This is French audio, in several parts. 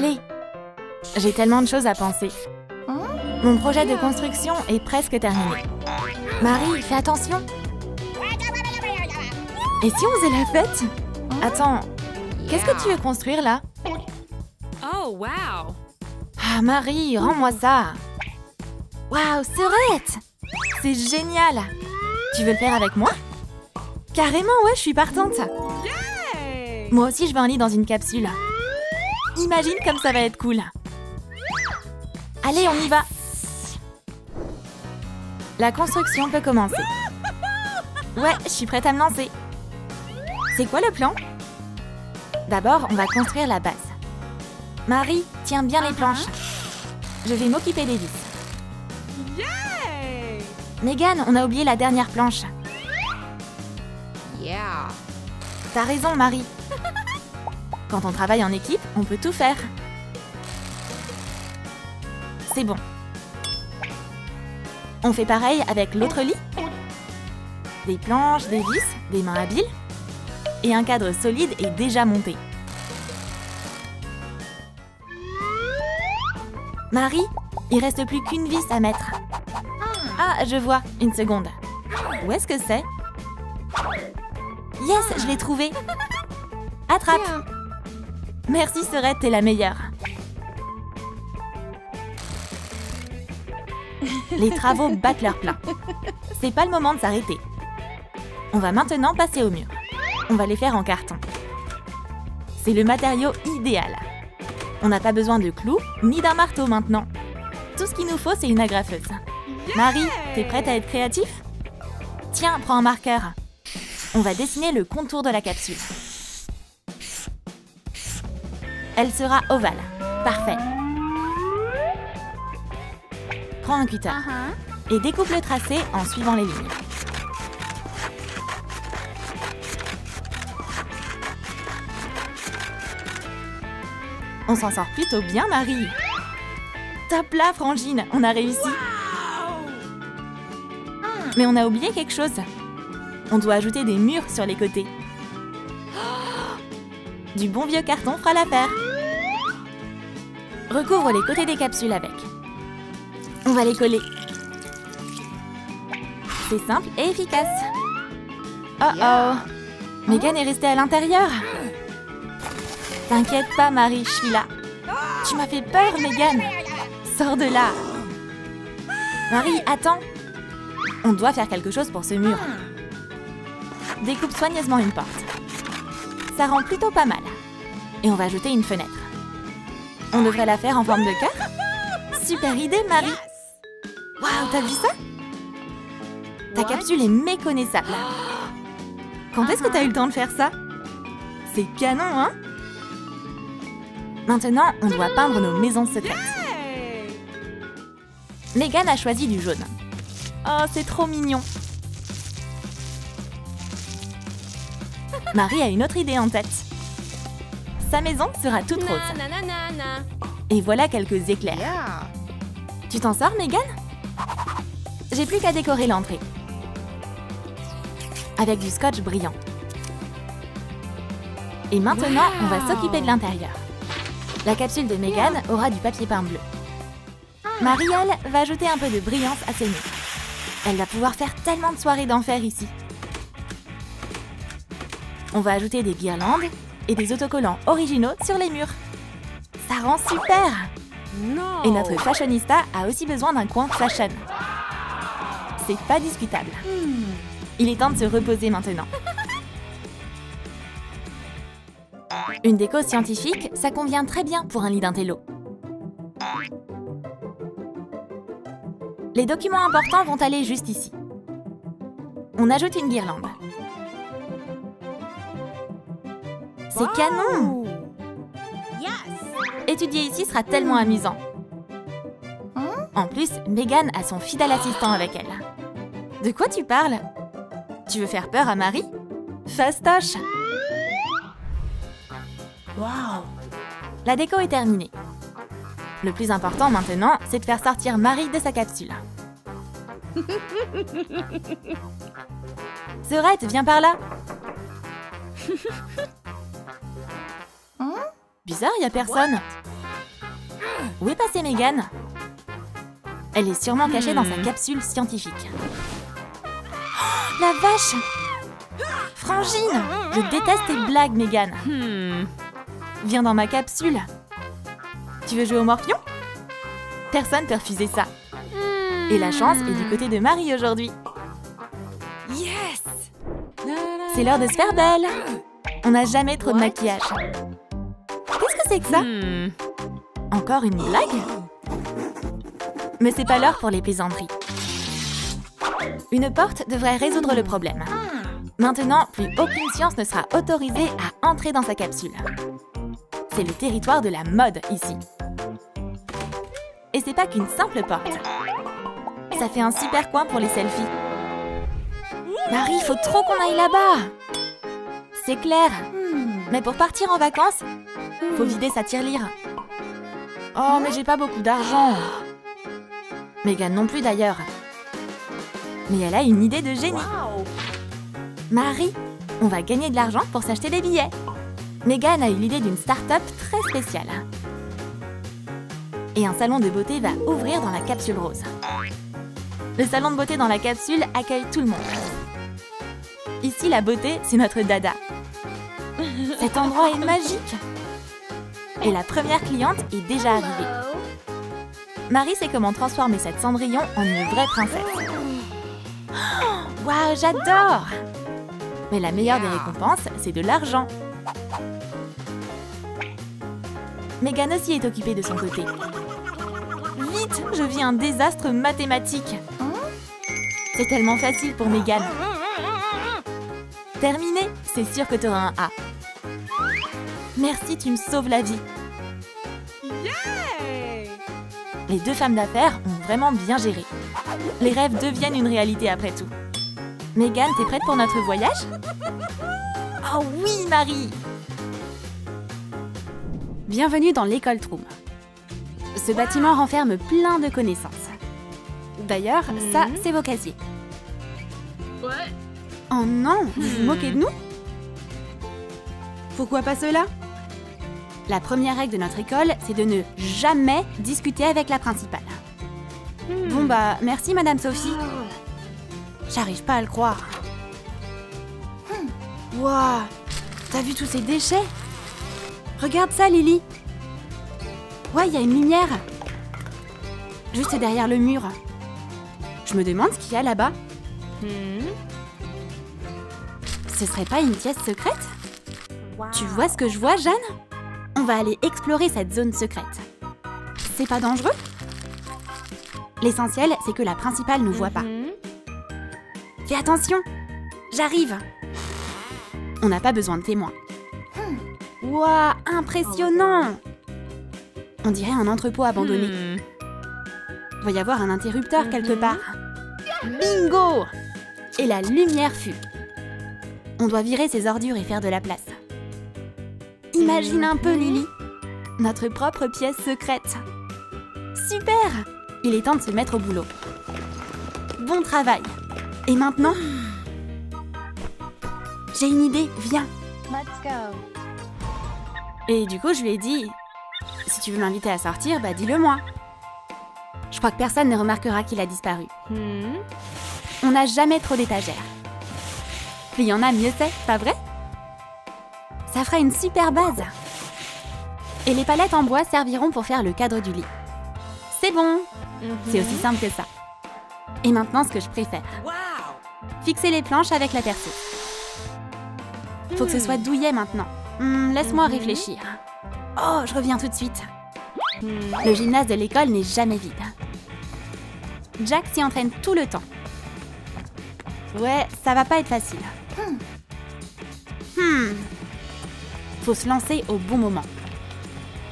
Allez, j'ai tellement de choses à penser. Mon projet de construction est presque terminé. Marie, fais attention. Et si on faisait la fête? Attends, qu'est-ce que tu veux construire là? Oh, wow! Ah, Marie, rends-moi ça. Waouh, Serette! C'est génial! Tu veux le faire avec moi? Carrément, ouais, je suis partante. Yay! Moi aussi, je veux un lit dans une capsule. Imagine comme ça va être cool. Allez, on y va. La construction peut commencer. Ouais, je suis prête à me lancer. C'est quoi le plan? D'abord, on va construire la base. Marie, tiens bien les planches. Je vais m'occuper des vis. Yay! Megan, on a oublié la dernière planche. Yeah! T'as raison, Marie. Quand on travaille en équipe, on peut tout faire. C'est bon. On fait pareil avec l'autre lit. Des planches, des vis, des mains habiles. Et un cadre solide est déjà monté. Marie, il reste plus qu'une vis à mettre. Ah, je vois. Une seconde. Où est-ce que c'est? Yes, je l'ai trouvé. Attrape. Merci, Serette, t'es la meilleure. Les travaux battent leur plein. C'est pas le moment de s'arrêter. On va maintenant passer au mur. On va les faire en carton. C'est le matériau idéal. On n'a pas besoin de clous ni d'un marteau maintenant. Tout ce qu'il nous faut, c'est une agrafeuse. Marie, t'es prête à être créatif? Tiens, prends un marqueur. On va dessiner le contour de la capsule. Elle sera ovale. Parfait. Prends un cutter et découpe le tracé en suivant les lignes. On s'en sort plutôt bien, Marie. Top là, Frangine, on a réussi. Mais on a oublié quelque chose. On doit ajouter des murs sur les côtés. Du bon vieux carton fera l'affaire. Recouvre les côtés des capsules avec. On va les coller. C'est simple et efficace. Oh oh, Megan est restée à l'intérieur. T'inquiète pas, Marie, je suis là. Tu m'as fait peur, Megan. Sors de là. Marie, attends. On doit faire quelque chose pour ce mur. Découpe soigneusement une porte. Ça rend plutôt pas mal. Et on va ajouter une fenêtre. On devrait la faire en forme de cœur. Super idée, Marie. Waouh, t'as vu ça? Ta capsule est méconnaissable. Quand est-ce que t'as eu le temps de faire ça? C'est canon, hein? Maintenant, on doit peindre nos maisons secrètes. Megan a choisi du jaune. Oh, c'est trop mignon. Marie a une autre idée en tête. Sa maison sera toute rose. Et voilà quelques éclairs. Tu t'en sors, Megan? J'ai plus qu'à décorer l'entrée. Avec du scotch brillant. Et maintenant, on va s'occuper de l'intérieur. La capsule de Megan aura du papier peint bleu. Marielle va ajouter un peu de brillance à ses murs. Elle va pouvoir faire tellement de soirées d'enfer ici. On va ajouter des guirlandes et des autocollants originaux sur les murs. Ça rend super! Non. Et notre fashionista a aussi besoin d'un coin fashion. C'est pas discutable. Il est temps de se reposer maintenant. Une déco scientifique, ça convient très bien pour un lit d'intello. Les documents importants vont aller juste ici. On ajoute une guirlande. C'est canon! Étudier ici sera tellement amusant. En plus, Megan a son fidèle assistant avec elle. De quoi tu parles? Tu veux faire peur à Marie? Fastoche! Waouh! La déco est terminée. Le plus important maintenant, c'est de faire sortir Marie de sa capsule. Serette, viens par là! Bizarre, y a personne. Où est passée Megan? Elle est sûrement cachée dans sa capsule scientifique. Oh, la vache! Frangine! Je déteste tes blagues, Megan. Viens dans ma capsule. Tu veux jouer au morpion? Personne peut refuser ça. Et la chance est du côté de Marie aujourd'hui. Yes! C'est l'heure de se faire belle. On n'a jamais trop de maquillage. Qu'est-ce que c'est que ça? Encore une blague? Mais c'est pas l'heure pour les plaisanteries. Une porte devrait résoudre le problème. Maintenant, plus aucune science ne sera autorisée à entrer dans sa capsule. C'est le territoire de la mode ici. Et c'est pas qu'une simple porte. Ça fait un super coin pour les selfies. Marie, il faut trop qu'on aille là-bas. C'est clair. Mais pour partir en vacances, faut vider sa tirelire. Oh, mais j'ai pas beaucoup d'argent. Megan non plus d'ailleurs. Mais elle a une idée de génie. Marie, on va gagner de l'argent pour s'acheter des billets. Megan a eu l'idée d'une start-up très spéciale. Et un salon de beauté va ouvrir dans la capsule rose. Le salon de beauté dans la capsule accueille tout le monde. Ici, la beauté, c'est notre dada. Cet endroit est magique. Et la première cliente est déjà arrivée. Marie sait comment transformer cette Cendrillon en une vraie princesse. Waouh, j'adore! Mais la meilleure des récompenses, c'est de l'argent. Megan aussi est occupée de son côté. Vite, je vis un désastre mathématique. C'est tellement facile pour Megan. Terminé, c'est sûr que tu auras un A. Merci, tu me sauves la vie. Yay! Les deux femmes d'affaires ont vraiment bien géré. Les rêves deviennent une réalité après tout. Megan, t'es prête pour notre voyage? Oh oui, Marie! Bienvenue dans l'école Troom. Ce bâtiment renferme plein de connaissances. D'ailleurs, ça, c'est vos casiers. Oh non, vous vous moquez de nous? Pourquoi pas cela? La première règle de notre école, c'est de ne jamais discuter avec la principale. Bon bah, merci Madame Sophie. J'arrive pas à le croire. Waouh, t'as vu tous ces déchets? Regarde ça, Lily. Ouais, il y a une lumière. Juste derrière le mur. Je me demande ce qu'il y a là-bas. Ce serait pas une pièce secrète? Tu vois ce que je vois, Jeanne? On va aller explorer cette zone secrète. C'est pas dangereux? L'essentiel, c'est que la principale ne voit pas. Fais attention! J'arrive! On n'a pas besoin de témoins. Waouh, impressionnant! On dirait un entrepôt abandonné. Il doit y avoir un interrupteur quelque part. Bingo! Et la lumière fut. On doit virer ces ordures et faire de la place. Imagine un peu, Lily. Notre propre pièce secrète. Super! Il est temps de se mettre au boulot. Bon travail. Et maintenant? J'ai une idée, viens. Let's go. Et du coup, je lui ai dit, si tu veux m'inviter à sortir, bah dis-le-moi. Je crois que personne ne remarquera qu'il a disparu. On n'a jamais trop d'étagères. Plus il y en a, mieux c'est, pas vrai? Ça fera une super base. Et les palettes en bois serviront pour faire le cadre du lit. C'est bon. C'est aussi simple que ça. Et maintenant, ce que je préfère. Fixer les planches avec la perceuse. Faut que ce soit douillet maintenant. Laisse-moi réfléchir. Oh, je reviens tout de suite. Le gymnase de l'école n'est jamais vide. Jack s'y entraîne tout le temps. Ouais, ça va pas être facile. Faut se lancer au bon moment.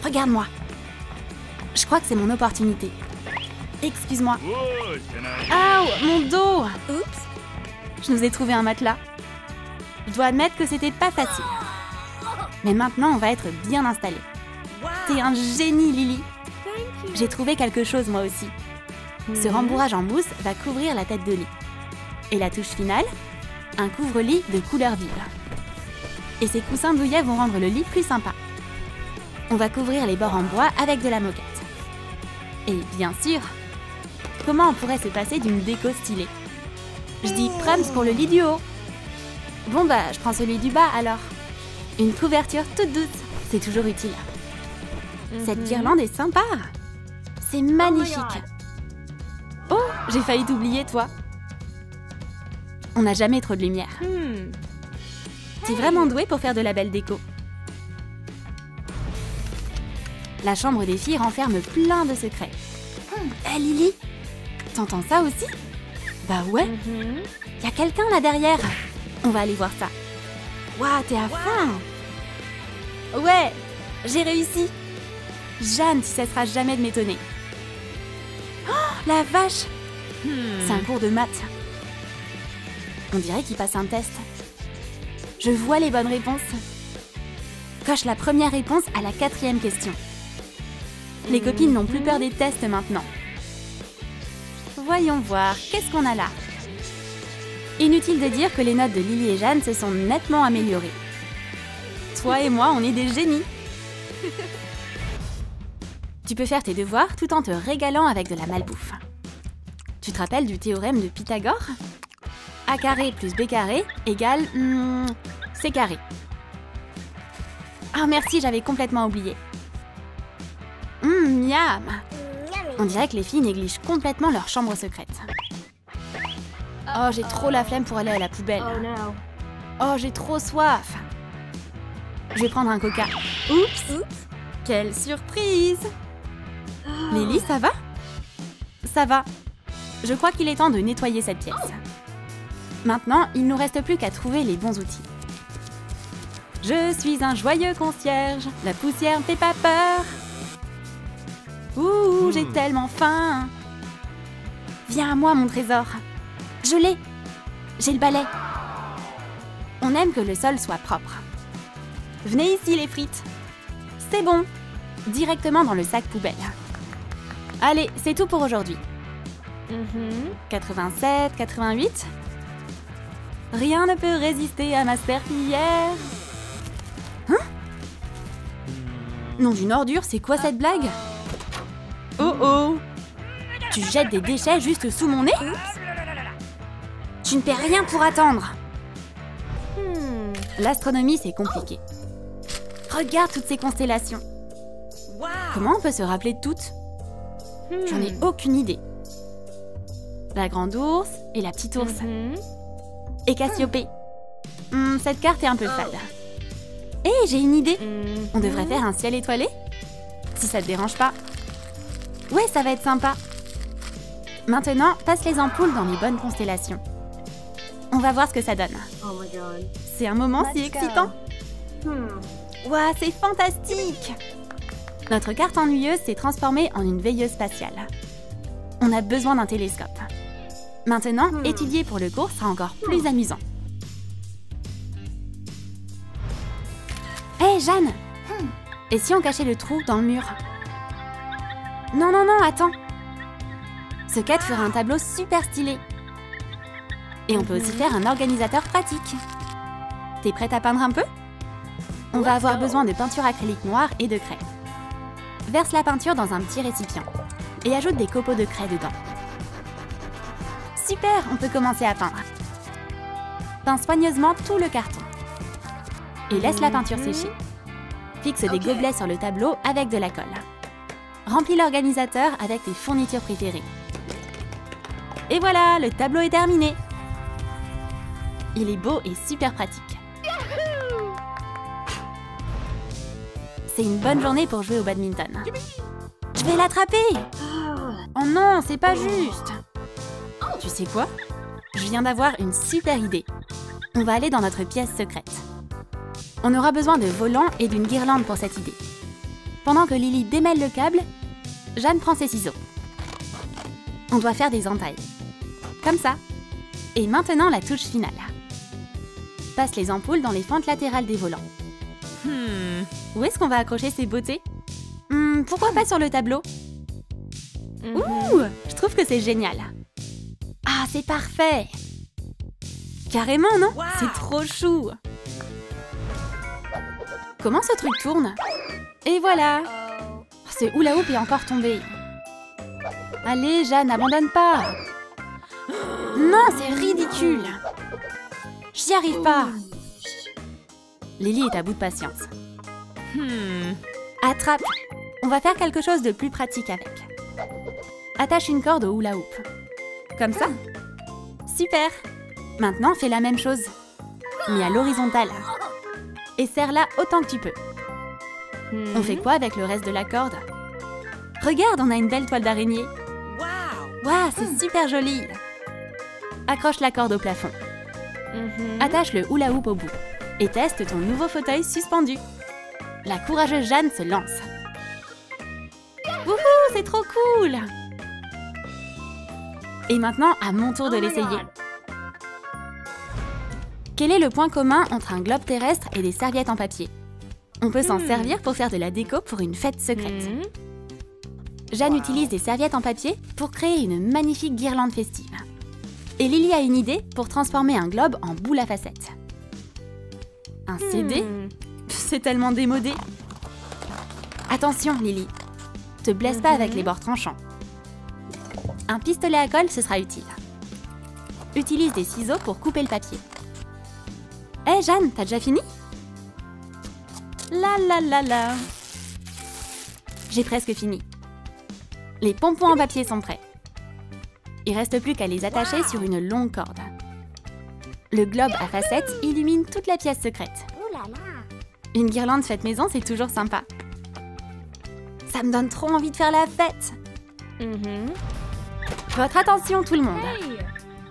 Regarde-moi. Je crois que c'est mon opportunité. Excuse-moi. Ouh, mon dos! Oups! Je nous ai trouvé un matelas. Je dois admettre que c'était pas facile. Mais maintenant, on va être bien installés. T'es un génie, Lily. J'ai trouvé quelque chose, moi aussi. Ce rembourrage en mousse va couvrir la tête de lit. Et la touche finale, un couvre-lit de couleur vive. Et ces coussins douillets vont rendre le lit plus sympa. On va couvrir les bords en bois avec de la moquette. Et bien sûr, comment on pourrait se passer d'une déco stylée? Je dis Prums pour le lit du haut. Bon bah, je prends celui du bas alors. Une couverture toute douce, c'est toujours utile. Cette guirlande est sympa. C'est magnifique. Oh, j'ai failli t'oublier toi. On n'a jamais trop de lumière. T'es vraiment douée pour faire de la belle déco. La chambre des filles renferme plein de secrets. Hé Lily, t'entends ça aussi? Bah ouais, y a quelqu'un là derrière. On va aller voir ça. Waouh, t'es à fond. Ouais, j'ai réussi. Jeanne, tu cesseras jamais de m'étonner. Oh, la vache. C'est un cours de maths. On dirait qu'il passe un test. Je vois les bonnes réponses. Coche la première réponse à la 4e question. Les copines n'ont plus peur des tests maintenant. Voyons voir, qu'est-ce qu'on a là? Inutile de dire que les notes de Lily et Jeanne se sont nettement améliorées. Toi et moi, on est des génies. Tu peux faire tes devoirs tout en te régalant avec de la malbouffe. Tu te rappelles du théorème de Pythagore? A carré plus B carré égale C carré. Ah merci, j'avais complètement oublié. Miam. On dirait que les filles négligent complètement leur chambre secrète. Oh, j'ai trop la flemme pour aller à la poubelle. Oh, j'ai trop soif. Je vais prendre un coca. Oups. Quelle surprise. Lily, ça va? Ça va. Je crois qu'il est temps de nettoyer cette pièce. Maintenant, il ne nous reste plus qu'à trouver les bons outils. Je suis un joyeux concierge. La poussière ne fait pas peur. Ouh, j'ai tellement faim. Viens à moi, mon trésor. Je l'ai. J'ai le balai. On aime que le sol soit propre. Venez ici, les frites. C'est bon. Directement dans le sac poubelle. Allez, c'est tout pour aujourd'hui. 87, 88. Rien ne peut résister à ma serpillière. Hein? Nom d'une ordure, c'est quoi cette blague? Oh oh! Tu jettes des déchets juste sous mon nez? Tu ne paies rien pour attendre. L'astronomie, c'est compliqué. Regarde toutes ces constellations. Comment on peut se rappeler de toutes? J'en ai aucune idée. La grande ours et la petite ours. Et Cassiopée. Cette carte est un peu fade. Hé, j'ai une idée. On devrait faire un ciel étoilé? Si ça te dérange pas. Ouais, ça va être sympa. Maintenant, passe les ampoules dans les bonnes constellations. On va voir ce que ça donne. C'est un moment si excitant. Ouah, c'est fantastique! Notre carte ennuyeuse s'est transformée en une veilleuse spatiale. On a besoin d'un télescope. Maintenant, étudier pour le cours sera encore plus amusant. Hé, Jeanne! Et si on cachait le trou dans le mur? Non, non, non, attends! Ce cadre fera un tableau super stylé. Et on peut aussi faire un organisateur pratique. T'es prête à peindre un peu? On va avoir besoin de peinture acrylique noire et de craie. Verse la peinture dans un petit récipient et ajoute des copeaux de craie dedans. Super, on peut commencer à peindre. Peins soigneusement tout le carton. Et laisse la peinture sécher. Fixe des gobelets sur le tableau avec de la colle. Remplis l'organisateur avec tes fournitures préférées. Et voilà, le tableau est terminé. Il est beau et super pratique. C'est une bonne journée pour jouer au badminton. Je vais l'attraper! Oh non, c'est pas juste! Tu sais quoi? Je viens d'avoir une super idée. On va aller dans notre pièce secrète. On aura besoin de volants et d'une guirlande pour cette idée. Pendant que Lily démêle le câble, Jeanne prend ses ciseaux. On doit faire des entailles. Comme ça. Et maintenant la touche finale. Passe les ampoules dans les fentes latérales des volants. Où est-ce qu'on va accrocher ces beautés? Pourquoi pas sur le tableau? Ouh, je trouve que c'est génial. Ah, c'est parfait. Carrément, non? C'est trop chou. Comment ce truc tourne? Et voilà. Ce hula hoop est encore tombé. Allez, Jeanne, n'abandonne pas. Non, c'est ridicule. J'y arrive pas. Lily est à bout de patience. Attrape. On va faire quelque chose de plus pratique avec. Attache une corde au hula hoop. Comme ça. Super. Maintenant, fais la même chose, mais à l'horizontale. Et serre-la autant que tu peux. On fait quoi avec le reste de la corde? Regarde, on a une belle toile d'araignée. Waouh, c'est super joli. Accroche la corde au plafond. Attache le hula hoop au bout. Et teste ton nouveau fauteuil suspendu. La courageuse Jeanne se lance. Wouhou, c'est trop cool! Et maintenant, à mon tour de l'essayer. Quel est le point commun entre un globe terrestre et des serviettes en papier? On peut s'en servir pour faire de la déco pour une fête secrète. Jeanne utilise des serviettes en papier pour créer une magnifique guirlande festive. Et Lily a une idée pour transformer un globe en boule à facettes. Un CD? C'est tellement démodé. Attention, Lily. Te blesse pas avec les bords tranchants. Un pistolet à colle, ce sera utile. Utilise des ciseaux pour couper le papier. Hé, Jeanne, t'as déjà fini? La la la la. J'ai presque fini. Les pompons en papier sont prêts. Il reste plus qu'à les attacher sur une longue corde. Le globe à facettes illumine toute la pièce secrète. Une guirlande faite maison, c'est toujours sympa. Ça me donne trop envie de faire la fête. Votre attention, tout le monde.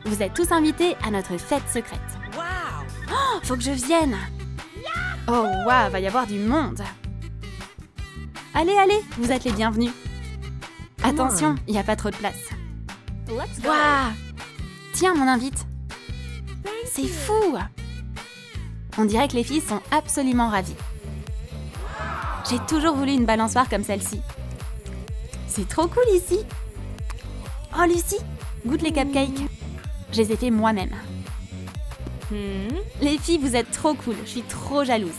Vous êtes tous invités à notre fête secrète. Oh, faut que je vienne. Oh, waouh, va y avoir du monde. Allez, allez, vous êtes les bienvenus. Attention, il n'y a pas trop de place. Waouh! Tiens, mon invite. C'est fou! On dirait que les filles sont absolument ravies. J'ai toujours voulu une balançoire comme celle-ci. C'est trop cool ici. Oh, Lucie, goûte les cupcakes. Je les ai fait moi-même. Les filles, vous êtes trop cool. Je suis trop jalouse.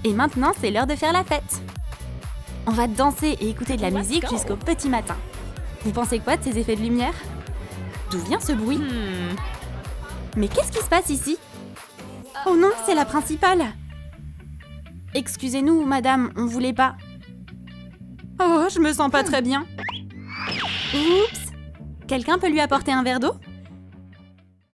Et maintenant, c'est l'heure de faire la fête. On va danser et écouter de la musique jusqu'au petit matin. Vous pensez quoi de ces effets de lumière? D'où vient ce bruit? Mais qu'est-ce qui se passe ici? Oh non, c'est la principale. Excusez-nous, madame, on voulait pas. Oh, je me sens pas très bien. Oups! Quelqu'un peut lui apporter un verre d'eau?